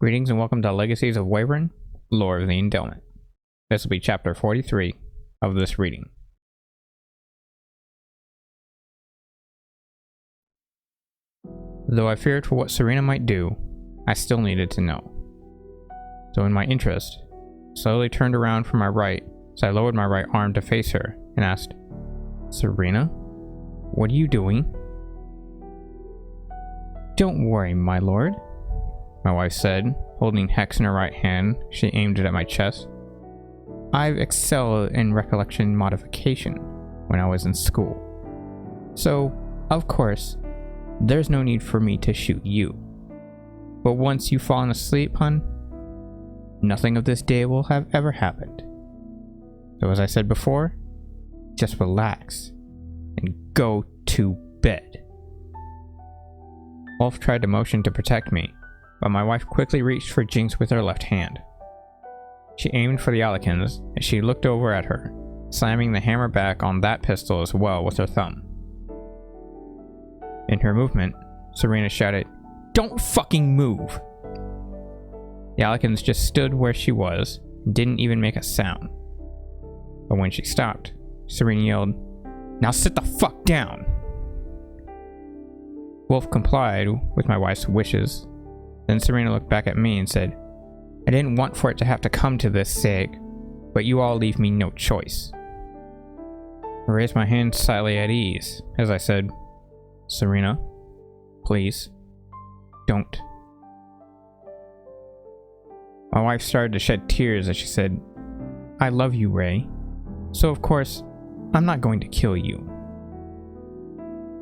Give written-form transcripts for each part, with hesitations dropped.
Greetings and welcome to Legacies of Wavryn, Lore of the Endelment. This will be chapter 43 of this reading. Though I feared for what Serena might do, I still needed to know. So in my interest, I slowly turned around from my right as I lowered my right arm to face her and asked, "Serena, what are you doing?" "Don't worry, my lord," my wife said, holding Hex in her right hand. She aimed it at my chest. "I've excelled in recollection modification when I was in school. So, of course, there's no need for me to shoot you. But once you've fallen asleep, hun, nothing of this day will have ever happened. So as I said before, just relax and go to bed." Wolf tried to motion to protect me, but my wife quickly reached for Jinx with her left hand. She aimed for the Alikins as she looked over at her, slamming the hammer back on that pistol as well with her thumb. In her movement, Serena shouted, "Don't fucking move!" The Alikins just stood where she was and didn't even make a sound. But when she stopped, Serena yelled, "Now sit the fuck down!" Wolf complied with my wife's wishes. Then Serena looked back at me and said, "I didn't want for it to have to come to this, Zaec, but you all leave me no choice." I raised my hand slightly at ease as I said, "Serena, please, don't." My wife started to shed tears as she said, "I love you, Ray, so of course, I'm not going to kill you."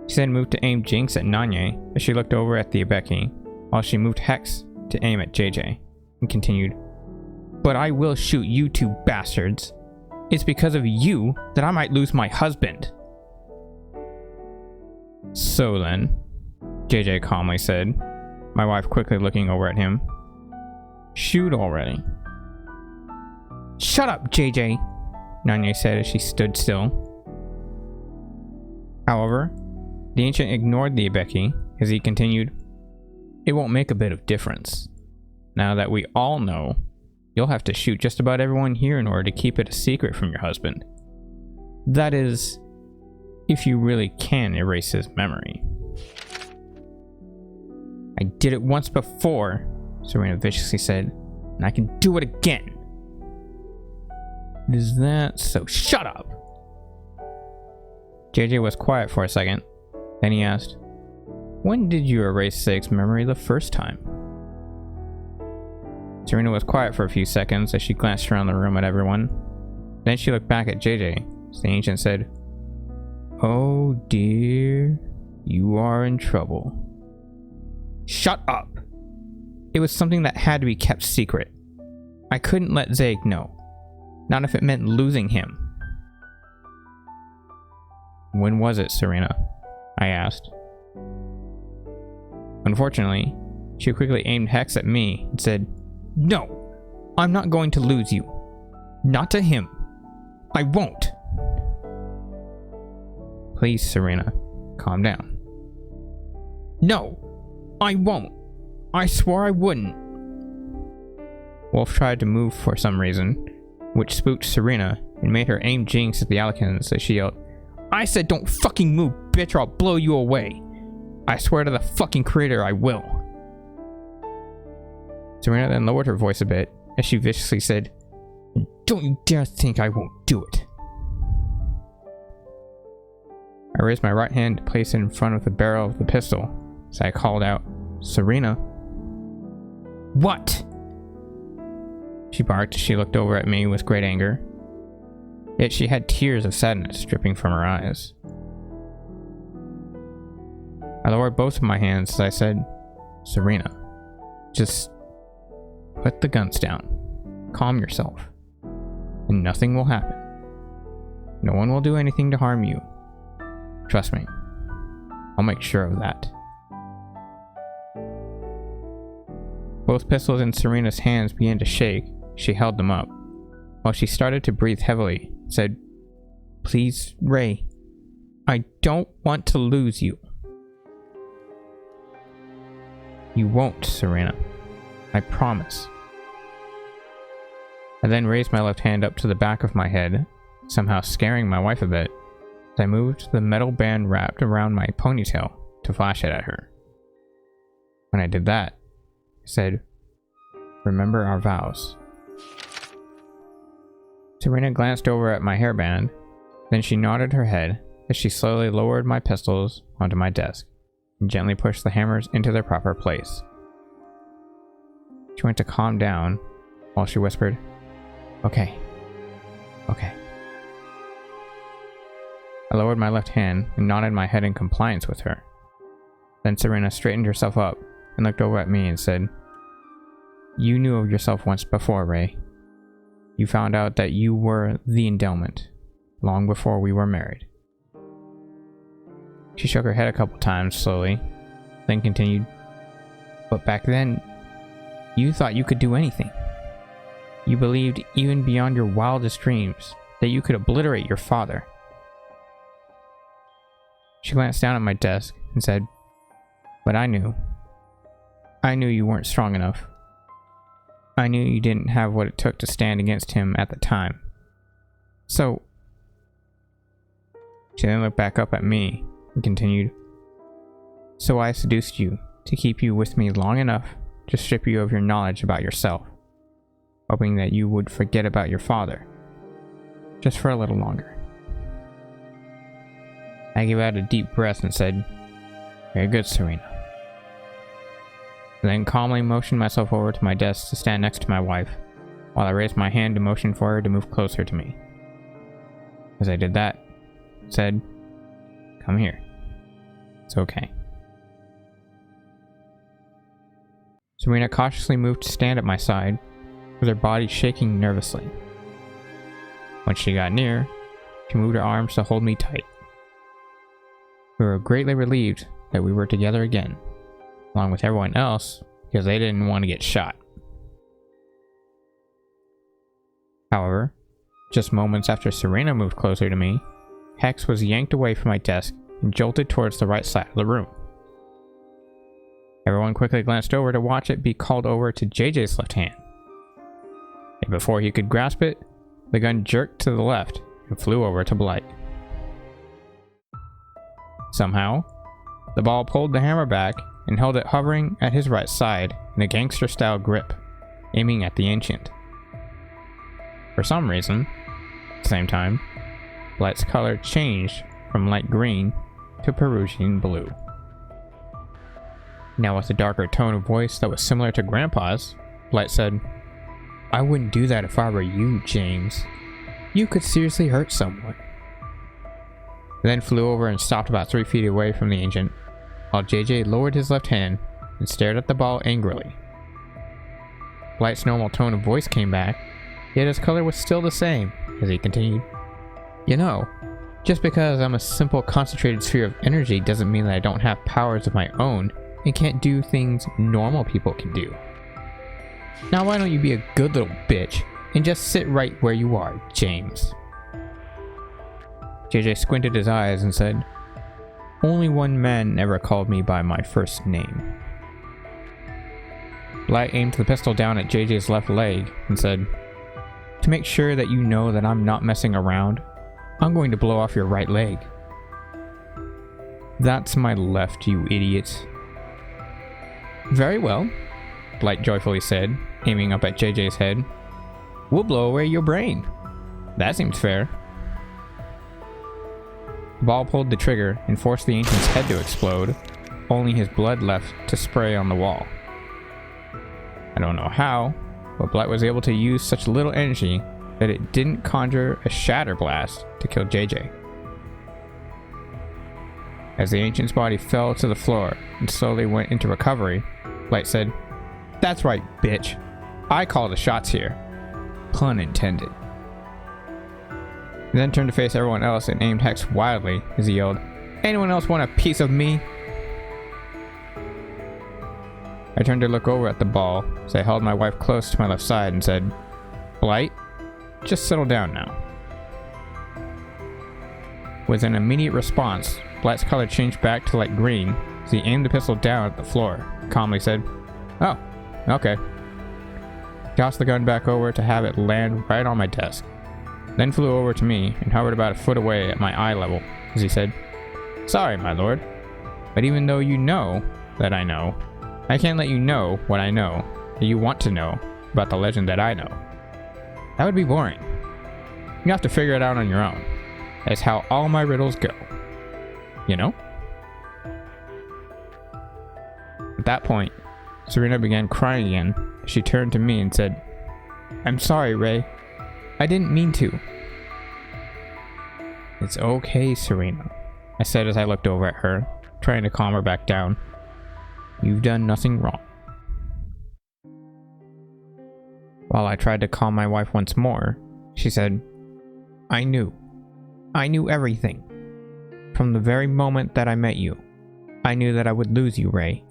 She then moved to aim Jinx at Nanye as she looked over at the Ibeki, while she moved Hex to aim at JJ, and continued, "But I will shoot you two bastards. It's because of you that I might lose my husband." "So then," JJ calmly said, my wife quickly looking over at him, "shoot already." "Shut up, JJ," Nanye said as she stood still. However, the ancient ignored the Ibeki as he continued, "It won't make a bit of difference. Now that we all know, you'll have to shoot just about everyone here in order to keep it a secret from your husband. That is, if you really can erase his memory." "I did it once before," Serena viciously said, "and I can do it again." "Is that so? Shut up!" JJ was quiet for a second. Then he asked, "When did you erase Zaec's memory the first time?" Serena was quiet for a few seconds as she glanced around the room at everyone. Then she looked back at JJ as the ancient said, "Oh dear, you are in trouble." "Shut up! It was something that had to be kept secret. I couldn't let Zaec know. Not if it meant losing him." "When was it, Serena?" I asked. Unfortunately, she quickly aimed Hex at me and said, "No, I'm not going to lose you. Not to him. I won't." "Please, Serena, calm down." "No, I won't. I swore I wouldn't." Wolf tried to move for some reason, which spooked Serena and made her aim Jinx at the Alikins as she yelled, "I said don't fucking move, bitch, or I'll blow you away. I swear to the fucking creator I will." Serena then lowered her voice a bit as she viciously said, "Don't you dare think I won't do it." I raised my right hand to place it in front of the barrel of the pistol as I called out, "Serena." "What?" she barked as she looked over at me with great anger. Yet she had tears of sadness dripping from her eyes. I lowered both of my hands as I said, "Serena, just put the guns down. Calm yourself. And nothing will happen. No one will do anything to harm you. Trust me. I'll make sure of that." Both pistols in Serena's hands began to shake. She held them up, while she started to breathe heavily, said, "Please, Ray, I don't want to lose you." "You won't, Serena. I promise. I then raised my left hand up to the back of my head, somehow scaring my wife a bit, as I moved the metal band wrapped around my ponytail to flash it at her. When I did that, I said, "Remember our vows." Serena glanced over at my hairband, then she nodded her head as she slowly lowered my pistols onto my desk and gently pushed the hammers into their proper place. She went to calm down while she whispered, "Okay. Okay." I lowered my left hand and nodded my head in compliance with her. Then Serena straightened herself up and looked over at me and said, "You knew of yourself once before, Ray. You found out that you were the Endelment long before we were married." She shook her head a couple times slowly, then continued, "But back then, you thought you could do anything. You believed, even beyond your wildest dreams, that you could obliterate your father." She glanced down at my desk and said, "But I knew. I knew you weren't strong enough. I knew you didn't have what it took to stand against him at the time. So..." She then looked back up at me and continued, "So I seduced you to keep you with me long enough to strip you of your knowledge about yourself, hoping that you would forget about your father, just for a little longer." I gave out a deep breath and said, "Very good, Serena." I then calmly motioned myself over to my desk to stand next to my wife, while I raised my hand to motion for her to move closer to me. As I did that, I said, "Come here. It's okay." Serena cautiously moved to stand at my side, with her body shaking nervously. When she got near, she moved her arms to hold me tight. We were greatly relieved that we were together again, along with everyone else, because they didn't want to get shot. However, just moments after Serena moved closer to me, Hex was yanked away from my desk and jolted towards the right side of the room. Everyone quickly glanced over to watch it be called over to JJ's left hand. And before he could grasp it, the gun jerked to the left and flew over to Blight. Somehow, the ball pulled the hammer back and held it hovering at his right side in a gangster-style grip, aiming at the Ancient. For some reason, at the same time, Blight's color changed from light green to Peruvian blue. Now with a darker tone of voice that was similar to Grandpa's, Blight said, "I wouldn't do that if I were you, James. You could seriously hurt someone." Then flew over and stopped about 3 feet away from the Ancient, while JJ lowered his left hand and stared at the ball angrily. Blight's normal tone of voice came back, yet his color was still the same as he continued, "You know, just because I'm a simple concentrated sphere of energy doesn't mean that I don't have powers of my own and can't do things normal people can do. Now why don't you be a good little bitch and just sit right where you are, James?" JJ squinted his eyes and said, "Only one man ever called me by my first name." Blight aimed the pistol down at JJ's left leg and said, "To make sure that you know that I'm not messing around, I'm going to blow off your right leg." "That's my left, you idiot." "Very well," Blight joyfully said, aiming up at JJ's head. "We'll blow away your brain. That seems fair." The ball pulled the trigger and forced the Ancient's head to explode, only his blood left to spray on the wall. I don't know how, but Blight was able to use such little energy that it didn't conjure a shatter blast to kill JJ. As the Ancient's body fell to the floor and slowly went into recovery, Blight said, "That's right, bitch. I call the shots here. Pun intended." He then turned to face everyone else and aimed Hex wildly as he yelled, "Anyone else want a piece of me?" I turned to look over at the ball as I held my wife close to my left side and said, "Blight, just settle down now." With an immediate response, Blight's color changed back to light green as he aimed the pistol down at the floor and calmly said, "Oh, okay, tossed the gun back over to have it land right on my desk, then flew over to me and hovered about a foot away at my eye level as he said, "Sorry, my lord, but even though you know that I know, I can't let you know what I know that you want to know about the legend that I know. That would be boring. You have to figure it out on your own. That's how all my riddles go. You know?" At that point, Serena began crying again. She turned to me and said, "I'm sorry, Ray. I didn't mean to." "It's okay, Serena," I said as I looked over at her, trying to calm her back down. "You've done nothing wrong." While I tried to calm my wife once more, she said, I knew everything. From the very moment that I met you, I knew that I would lose you, Ray.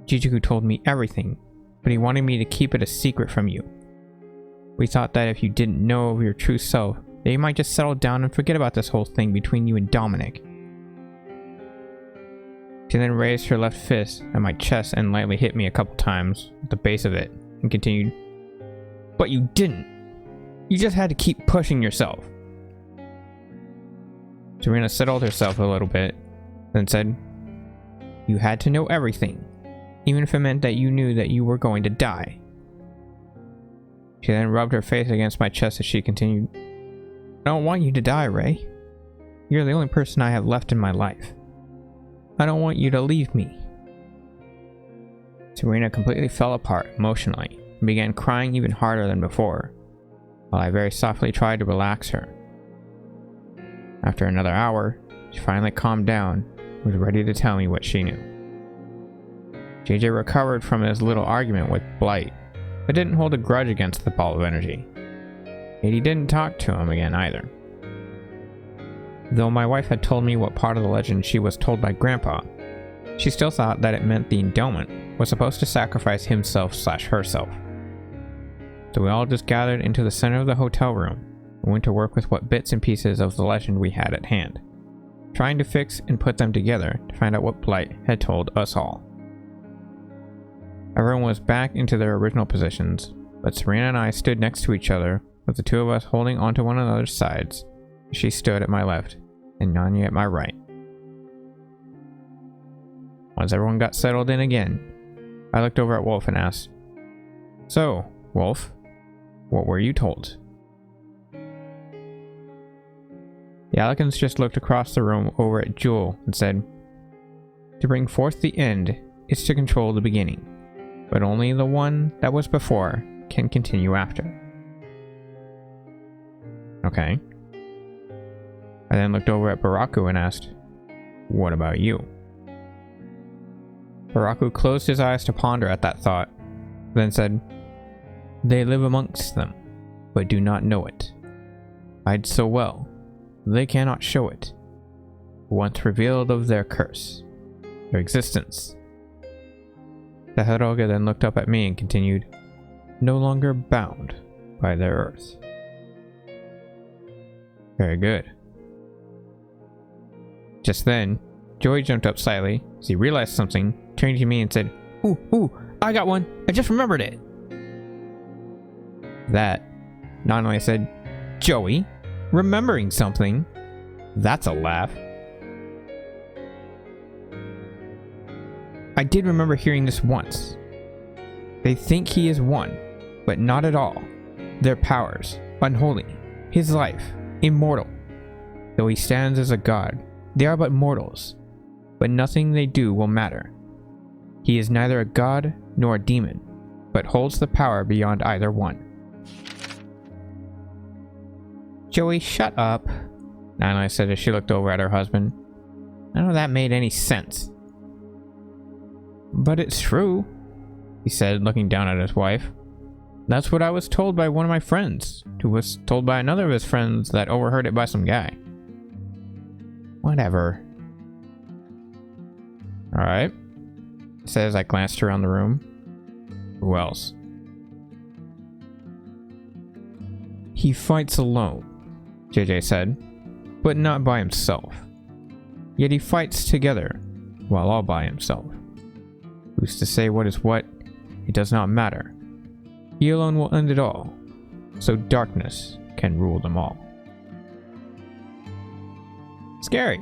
Jijuku told me everything, but he wanted me to keep it a secret from you. We thought that if you didn't know of your true self, that you might just settle down and forget about this whole thing between you and Dominic." She then raised her left fist at my chest and lightly hit me a couple times with the base of it, and continued, "But you didn't. You just had to keep pushing yourself." Serena settled herself a little bit, then said, "You had to know everything, even if it meant that you knew that you were going to die." She then rubbed her face against my chest as she continued, "I don't want you to die, Ray. You're the only person I have left in my life. I don't want you to leave me." Serena completely fell apart emotionally and began crying even harder than before, while I very softly tried to relax her. After another hour, she finally calmed down and was ready to tell me what she knew. JJ recovered from his little argument with Blight, but didn't hold a grudge against the ball of energy. Yet he didn't talk to him again either. Though my wife had told me what part of the legend she was told by Grandpa, she still thought that it meant the Endelment was supposed to sacrifice himself/herself. So we all just gathered into the center of the hotel room and went to work with what bits and pieces of the legend we had at hand, trying to fix and put them together to find out what Blight had told us all. Everyone was back into their original positions, but Serena and I stood next to each other, with the two of us holding onto one another's sides. She stood at my left, and Nanya at my right. Once everyone got settled in again, I looked over at Wolf and asked, "So, Wolf, what were you told?" The Alicans just looked across the room over at Jewel and said, "To bring forth the end is to control the beginning, but only the one that was before can continue after." Okay. I then looked over at Baraku and asked, "What about you?" Baraku closed his eyes to ponder at that thought, then said, "They live amongst them, but do not know it. Hide so well, they cannot show it. Once revealed of their curse, their existence." The Hiroga then looked up at me and continued, "No longer bound by their earth." Very good. Just then, Joey jumped up slightly as he realized something, turned to me and said, Ooh, I got one. I just remembered it." That, not only said, "Joey, remembering something? That's a laugh." "I did remember hearing this once. They think he is one, but not at all. Their powers, unholy. His life, immortal. Though he stands as a god, they are but mortals. But nothing they do will matter. He is neither a god nor a demon, but holds the power beyond either one." "Joey, shut up," Nana said as she looked over at her husband. "None of that made any sense." "But it's true," he said, looking down at his wife. "That's what I was told by one of my friends, who was told by another of his friends that overheard it by some guy." "Whatever." "Alright," he said as I glanced around the room. "Who else?" "He fights alone," JJ said, "but not by himself. Yet he fights together, while all by himself. Who's to say what is what? It does not matter. He alone will end it all, so darkness can rule them all. Scary,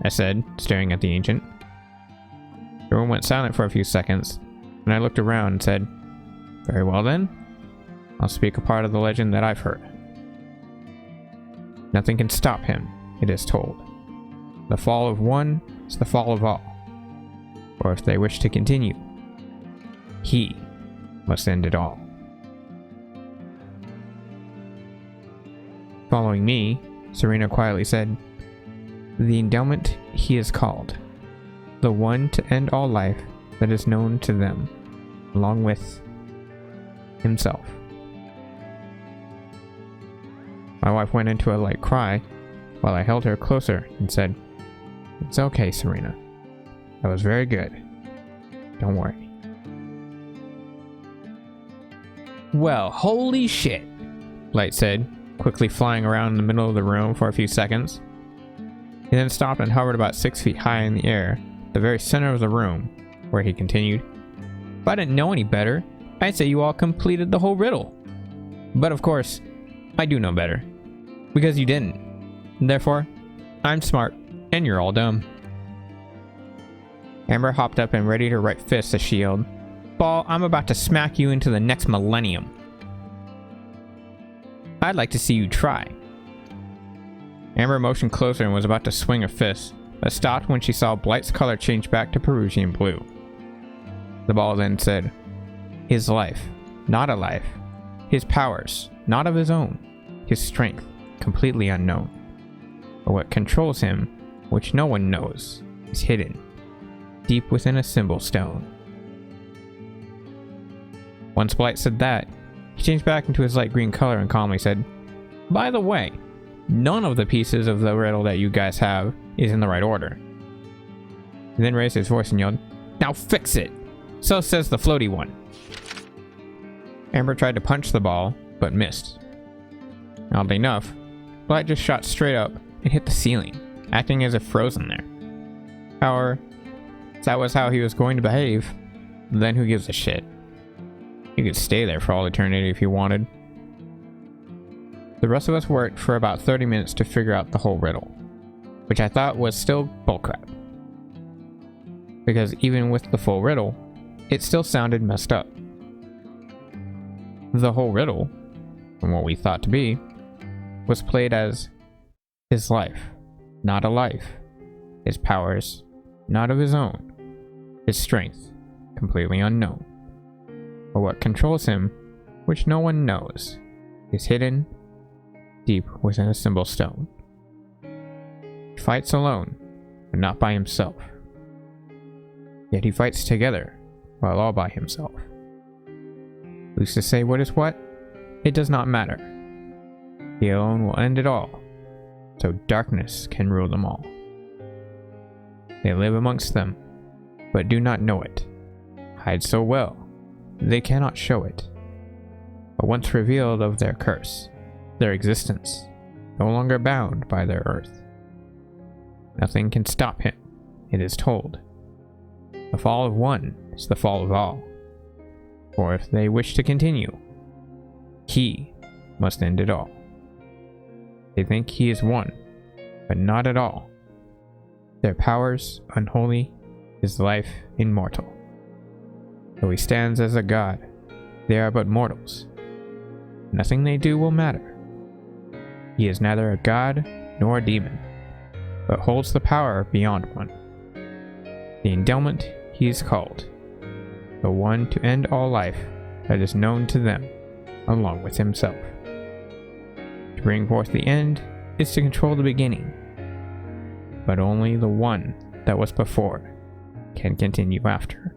I said, staring at the ancient. The room went silent for a few seconds, and I looked around and said, "Very well then, I'll speak a part of the legend that I've heard. Nothing can stop him, it is told. The fall of one is the fall of all. Or if they wish to continue, he must end it all." Following me, Serena quietly said, "The Endelment he is called, the one to end all life that is known to them, along with himself." My wife went into a light cry while I held her closer and said, "It's okay, Serena. That was very good. Don't worry." "Well, holy shit," Light said, quickly flying around in the middle of the room for a few seconds. He then stopped and hovered about 6 feet high in the air, the very center of the room, where he continued, "If I didn't know any better, I'd say you all completed the whole riddle. But of course, I do know better. Because you didn't. Therefore, I'm smart, and you're all dumb." Amber hopped up and readied her right fist as she yelled, "Ball, I'm about to smack you into the next millennium." "I'd like to see you try." Amber motioned closer and was about to swing a fist, but stopped when she saw Blight's color change back to Peruvian blue. The ball then said, "His life, not a life. His powers, not of his own. His strength, completely unknown. But what controls him, which no one knows, is hidden, deep within a symbol stone." Once Blight said that, he changed back into his light green color and calmly said, "By the way, none of the pieces of the riddle that you guys have is in the right order." He then raised his voice and yelled, "Now fix it! So says the floaty one." Amber tried to punch the ball, but missed. Oddly enough, Blight just shot straight up and hit the ceiling, acting as if frozen there. However, if that was how he was going to behave, then who gives a shit? He could stay there for all eternity if he wanted. The rest of us worked for about 30 minutes to figure out the whole riddle, which I thought was still bullcrap. Because even with the full riddle, it still sounded messed up. The whole riddle, from what we thought to be, was played as his life, not a life. His powers, not of his own. His strength, completely unknown. But what controls him, which no one knows, is hidden deep within a symbol stone. He fights alone, but not by himself. Yet he fights together, while all by himself. Who's to say what is what? It does not matter. He alone will end it all, so darkness can rule them all. They live amongst them, but do not know it. Hide so well, they cannot show it. But once revealed of their curse, their existence, no longer bound by their earth. Nothing can stop him, it is told. The fall of one is the fall of all. For if they wish to continue, he must end it all. They think he is one, but not at all. Their powers unholy, his life immortal. Though he stands as a god, they are but mortals. Nothing they do will matter. He is neither a god nor a demon, but holds the power beyond one. The Endelment he is called, the one to end all life that is known to them, along with himself. To bring forth the end is to control the beginning, but only the one that was before can continue after.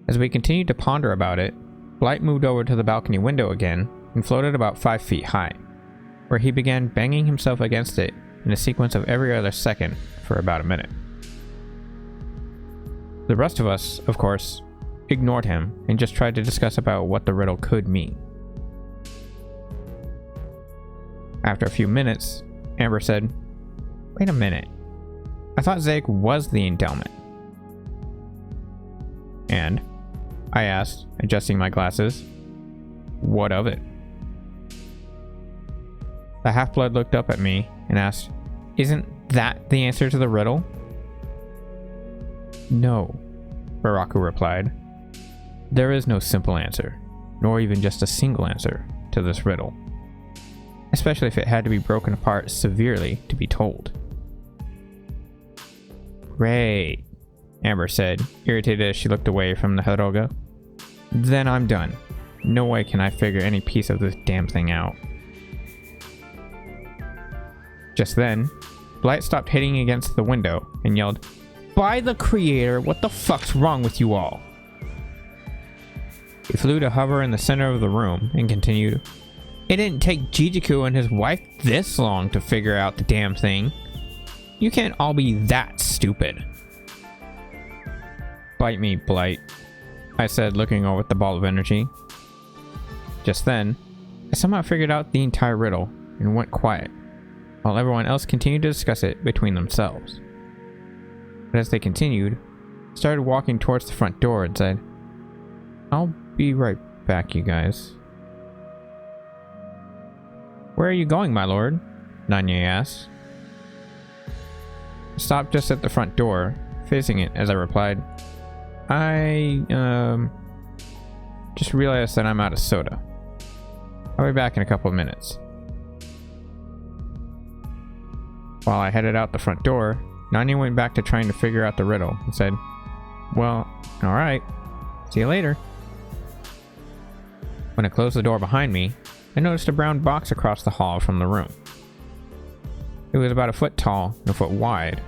As we continued to ponder about it, Blight moved over to the balcony window again and floated about 5 feet high, where he began banging himself against it in a sequence of every other second for about a minute. The rest of us, of course, ignored him and just tried to discuss about what the riddle could mean. After a few minutes, Amber said, "Wait a minute. I thought Zaec was the Endelment." And I asked, adjusting my glasses. What of it? The half-blood looked up at me and asked, Isn't that the answer to the riddle? No, Baraku replied. There is no simple answer, nor even just a single answer to this riddle, especially if it had to be broken apart severely to be told. Great, Amber said, irritated as she looked away from the Haroga. Then I'm done. No way can I figure any piece of this damn thing out. Just then, Blight stopped hitting against the window and yelled, By the creator, what the fuck's wrong with you all? He flew to hover in the center of the room and continued, It didn't take Jijiku and his wife this long to figure out the damn thing. You can't all be that stupid. Bite me, Blight, I said, looking over at the ball of energy. Just then, I somehow figured out the entire riddle and went quiet, while everyone else continued to discuss it between themselves. But as they continued, I started walking towards the front door and said, I'll be right back, you guys. Where are you going, my lord? Nanye asked. I stopped just at the front door, facing it as I replied, I just realized that I'm out of soda. I'll be back in a couple of minutes. While I headed out the front door, Nanya went back to trying to figure out the riddle and said, Well, alright. See you later. When I closed the door behind me, I noticed a brown box across the hall from the room. It was about 1 foot tall and 1 foot wide,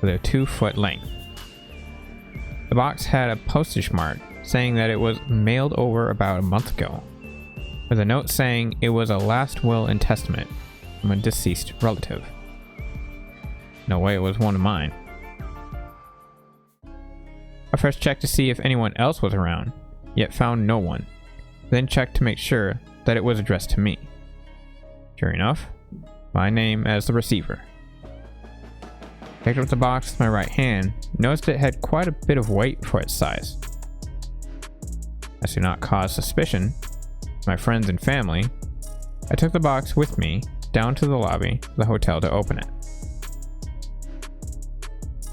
with a 2-foot length. The box had a postage mark saying that it was mailed over about a month ago, with a note saying it was a last will and testament from a deceased relative. No way it was one of mine. I first checked to see if anyone else was around, yet found no one, then checked to make sure that it was addressed to me. Sure enough, my name as the receiver. Picked up the box with my right hand, noticed it had quite a bit of weight for its size. As to not cause suspicion to my friends and family, I took the box with me down to the lobby of the hotel to open it.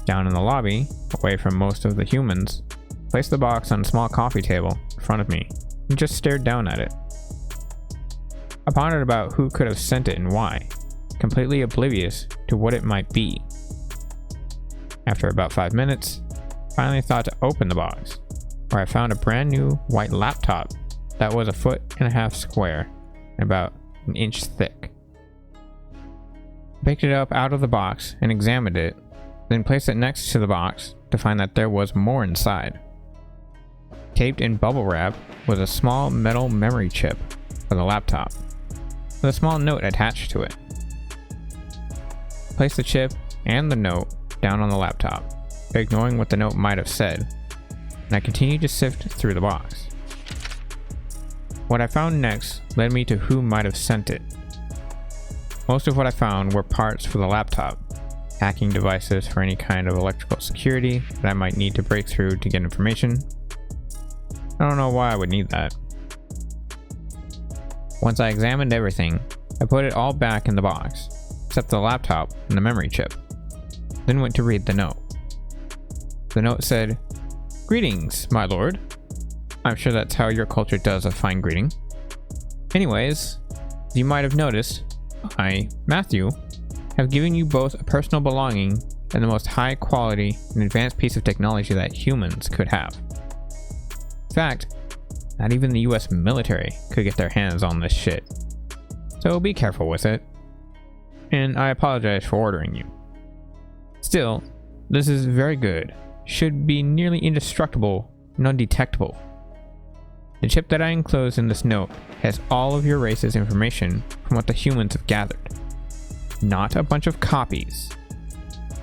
Down in the lobby, away from most of the humans, I placed the box on a small coffee table in front of me and just stared down at it. I pondered about who could have sent it and why, completely oblivious to what it might be. After about 5 minutes, I finally thought to open the box, where I found a brand new white laptop that was 1.5 feet square and about 1 inch thick. I picked it up out of the box and examined it, then placed it next to the box to find that there was more inside. Taped in bubble wrap was a small metal memory chip for the laptop, with a small note attached to it. I placed the chip and the note down on the laptop, ignoring what the note might have said, and I continued to sift through the box. What I found next led me to who might have sent it. Most of what I found were parts for the laptop, hacking devices for any kind of electrical security that I might need to break through to get information. I don't know why I would need that. Once I examined everything, I put it all back in the box, except the laptop and the memory chip, then went to read the note. The note said, Greetings, my lord. I'm sure that's how your culture does a fine greeting. Anyways, as you might have noticed, I, Matthew, have given you both a personal belonging and the most high quality and advanced piece of technology that humans could have. In fact, not even the US military could get their hands on this shit. So be careful with it. And I apologize for ordering you. Still, this is very good. Should be nearly indestructible and undetectable. The chip that I enclosed in this note has all of your race's information from what the humans have gathered. Not a bunch of copies.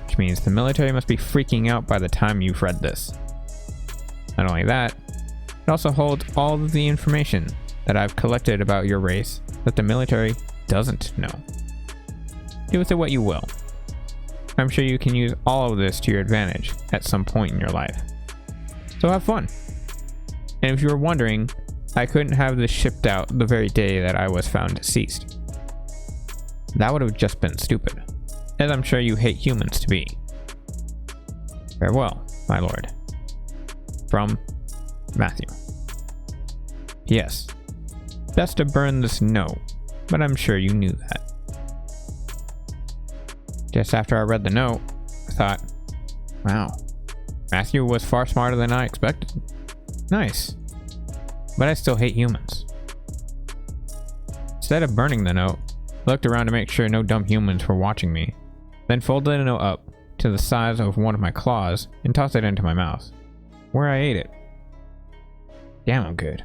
Which means the military must be freaking out by the time you've read this. Not only that, it also holds all of the information that I've collected about your race that the military doesn't know. Do with it what you will. I'm sure you can use all of this to your advantage at some point in your life. So have fun. And if you were wondering, I couldn't have this shipped out the very day that I was found deceased. That would have just been stupid, as I'm sure you hate humans to be. Farewell, my lord. From Matthew. Yes, best to burn this note, but I'm sure you knew that. Just after I read the note, I thought, wow, Matthew was far smarter than I expected. Nice. But I still hate humans. Instead of burning the note, I looked around to make sure no dumb humans were watching me, then folded the note up to the size of one of my claws and tossed it into my mouth, where I ate it. Damn, I'm good.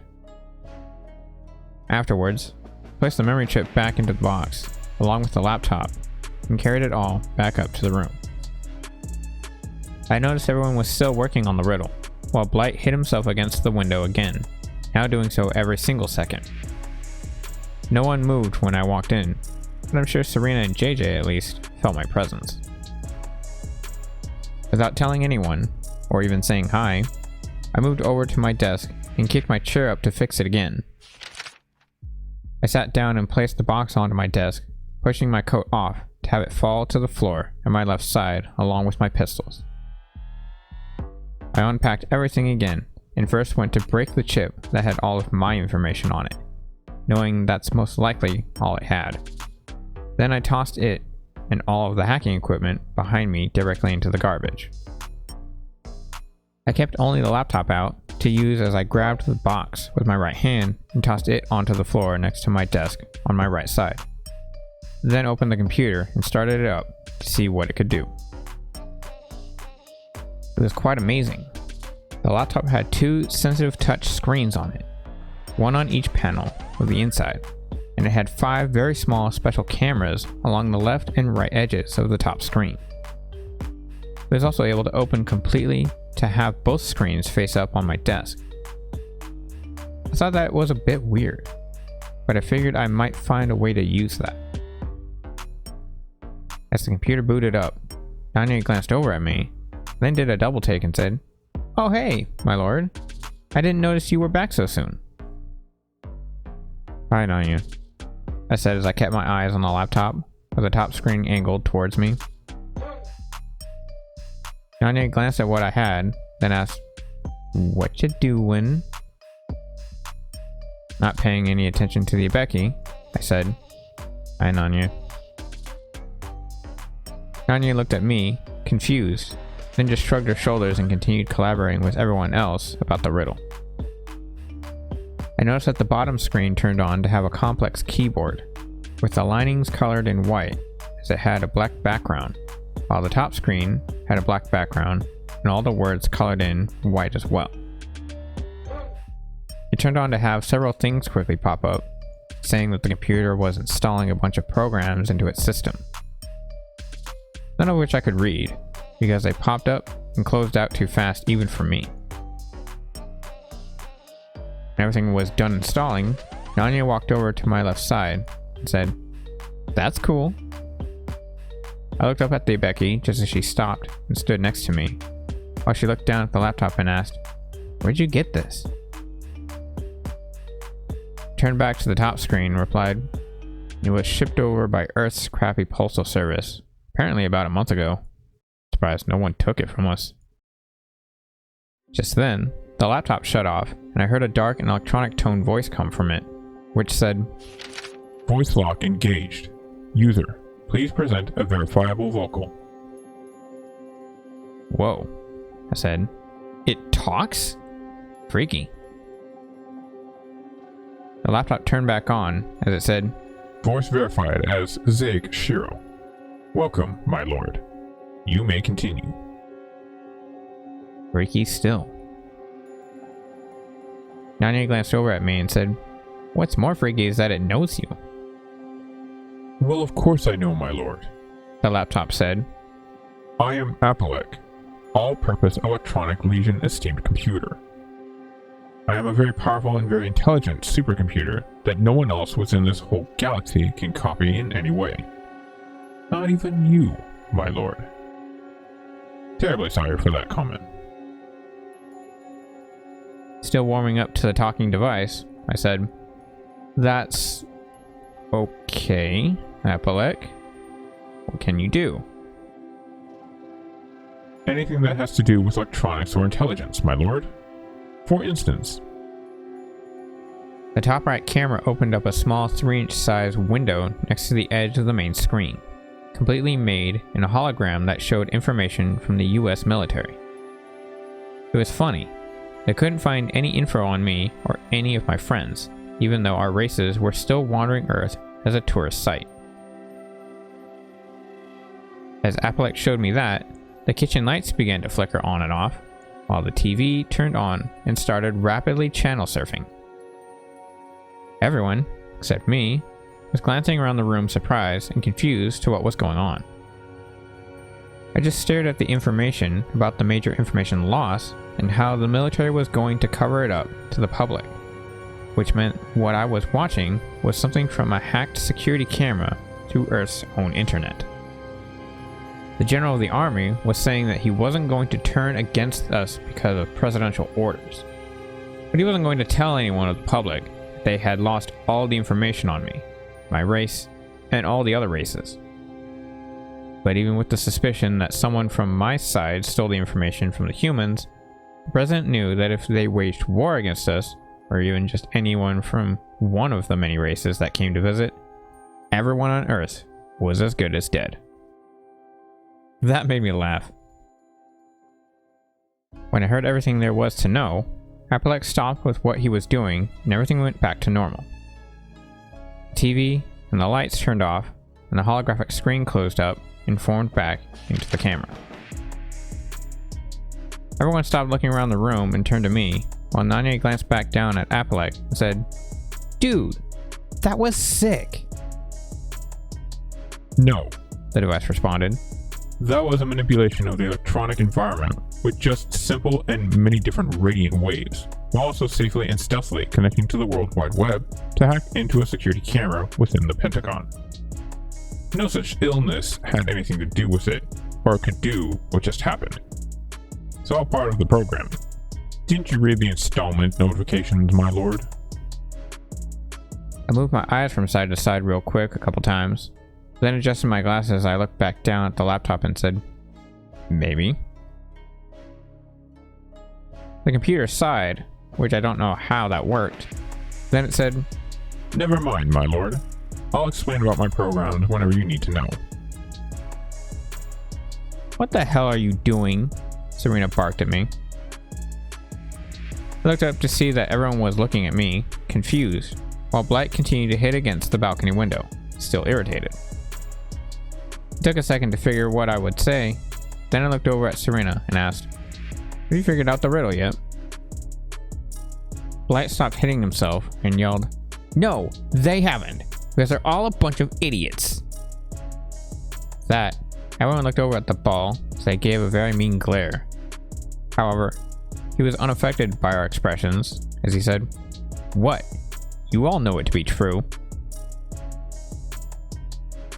Afterwards, I placed the memory chip back into the box, along with the laptop, and carried it all back up to the room. I noticed everyone was still working on the riddle, while Blight hit himself against the window again, now doing so every single second. No one moved when I walked in, but I'm sure Serena and JJ at least felt my presence. Without telling anyone, or even saying hi, I moved over to my desk and kicked my chair up to fix it again. I sat down and placed the box onto my desk, pushing my coat off to have it fall to the floor at my left side along with my pistols. I unpacked everything again and first went to break the chip that had all of my information on it, knowing that's most likely all it had. Then I tossed it and all of the hacking equipment behind me directly into the garbage. I kept only the laptop out to use as I grabbed the box with my right hand and tossed it onto the floor next to my desk on my right side. Then opened the computer and started it up to see what it could do. It was quite amazing. The laptop had two sensitive touch screens on it, one on each panel of the inside, and it had 5 very small special cameras along the left and right edges of the top screen. It was also able to open completely to have both screens face up on my desk. I thought that was a bit weird, but I figured I might find a way to use that. As the computer booted up, Nanya glanced over at me, then did a double take and said, "Oh hey, my lord. I didn't notice you were back so soon." "Hi, Nanya," I said as I kept my eyes on the laptop, with the top screen angled towards me. Nanya glanced at what I had, then asked, "What you doing?" Not paying any attention to the Becky, I said, "Hi, Nanya." Nanya looked at me, confused, then just shrugged her shoulders and continued collaborating with everyone else about the riddle. I noticed that the bottom screen turned on to have a complex keyboard, with the linings colored in white as it had a black background, while the top screen had a black background and all the words colored in white as well. It turned on to have several things quickly pop up, saying that the computer was installing a bunch of programs into its system. None of which I could read, because they popped up and closed out too fast even for me. When everything was done installing, Nanya walked over to my left side and said, "That's cool." I looked up at the Becky just as she stopped and stood next to me, while she looked down at the laptop and asked, "Where'd you get this?" Turned back to the top screen and replied, "It was shipped over by Earth's crappy postal service, apparently about a month ago. Surprised no one took it from us." Just then, the laptop shut off and I heard a dark and electronic tone voice come from it, which said, "Voice lock engaged. User, please present a verifiable vocal." "Whoa," I said. "It talks? Freaky." The laptop turned back on as it said, "Voice verified as Zaec Shero. Welcome, my lord. You may continue." Freaky still. Nanya glanced over at me and said, "What's more freaky is that it knows you." "Well, of course I know, my lord," the laptop said. "I am Apelec, all-purpose electronic Legion esteemed computer. I am a very powerful and very intelligent supercomputer that no one else within this whole galaxy can copy in any way. Not even you, my lord. Terribly sorry for that comment." Still warming up to the talking device, I said, "That's okay, Apalek. What can you do?" Anything that has to do with electronics or intelligence, my lord. For instance, the top right camera opened up a small 3-inch size window next to the edge of the main screen, completely made in a hologram that showed information from the US military. It was funny. They couldn't find any info on me or any of my friends, even though our races were still wandering Earth as a tourist site. As Apalek showed me that, the kitchen lights began to flicker on and off, while the TV turned on and started rapidly channel surfing. Everyone, except me, was glancing around the room surprised and confused to what was going on. I just stared at the information about the major information loss and how the military was going to cover it up to the public, which meant what I was watching was something from a hacked security camera through Earth's own internet. The general of the army was saying that he wasn't going to turn against us because of presidential orders, but he wasn't going to tell anyone of the public that they had lost all the information on me, my race, and all the other races. But even with the suspicion that someone from my side stole the information from the humans, the president knew that if they waged war against us, or even just anyone from one of the many races that came to visit, everyone on Earth was as good as dead. That made me laugh. When I heard everything there was to know, Apalek stopped with what he was doing and everything went back to normal. The TV and the lights turned off and the holographic screen closed up and formed back into the camera. Everyone stopped looking around the room and turned to me, while Nanya glanced back down at Apalek and said, "Dude, that was sick." No, the device responded. That was a manipulation of the electronic environment with just simple and many different radiant waves, while also safely and stealthily connecting to the World Wide Web to hack into a security camera within the Pentagon. No such illness had anything to do with it, or could do what just happened. It's all part of the program. Didn't you read the installment notifications, my lord? I moved my eyes from side to side real quick a couple times. Then adjusted my glasses, I looked back down at the laptop and said, "Maybe." The computer sighed, which I don't know how that worked. Then it said, "Never mind, my lord. I'll explain about my program whenever you need to know." "What the hell are you doing?" Serena barked at me. I looked up to see that everyone was looking at me, confused, while Blight continued to hit against the balcony window, still irritated. It took a second to figure what I would say, then I looked over at Serena and asked, "Have you figured out the riddle yet?" Blight stopped hitting himself and yelled, "No, they haven't, because they're all a bunch of idiots." That, everyone looked over at the ball as they gave a very mean glare. However, he was unaffected by our expressions, as he said, "What? You all know it to be true."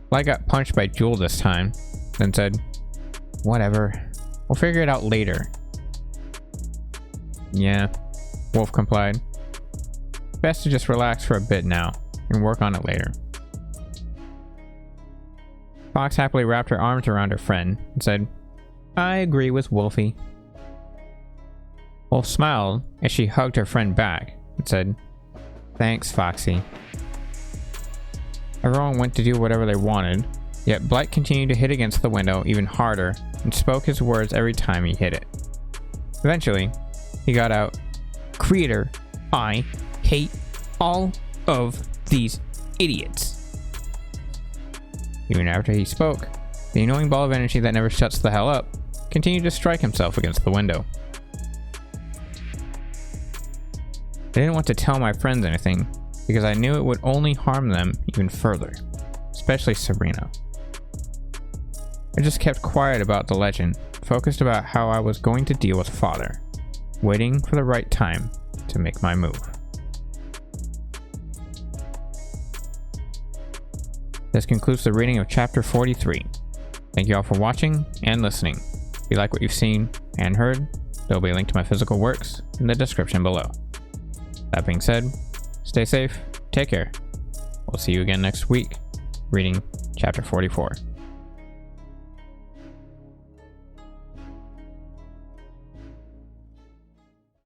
Blight got punched by Jewel this time, then said, "Whatever, we'll figure it out later." "Yeah," Wolf complied. "Best to just relax for a bit now, and work on it later." Fox happily wrapped her arms around her friend and said, "I agree with Wolfie." Wolf smiled as she hugged her friend back and said, "Thanks, Foxy." Everyone went to do whatever they wanted, yet Blight continued to hit against the window even harder and spoke his words every time he hit it. Eventually, he got out, "Creator, I hate all of these idiots." Even after he spoke, the annoying ball of energy that never shuts the hell up continued to strike himself against the window. I didn't want to tell my friends anything, because I knew it would only harm them even further, especially Serena. I just kept quiet about the legend, focused about how I was going to deal with Father, waiting for the right time to make my move. This concludes the reading of Chapter 43. Thank you all for watching and listening. If you like what you've seen and heard, there will be a link to my physical works in the description below. That being said, stay safe, take care. We'll see you again next week, reading chapter 44.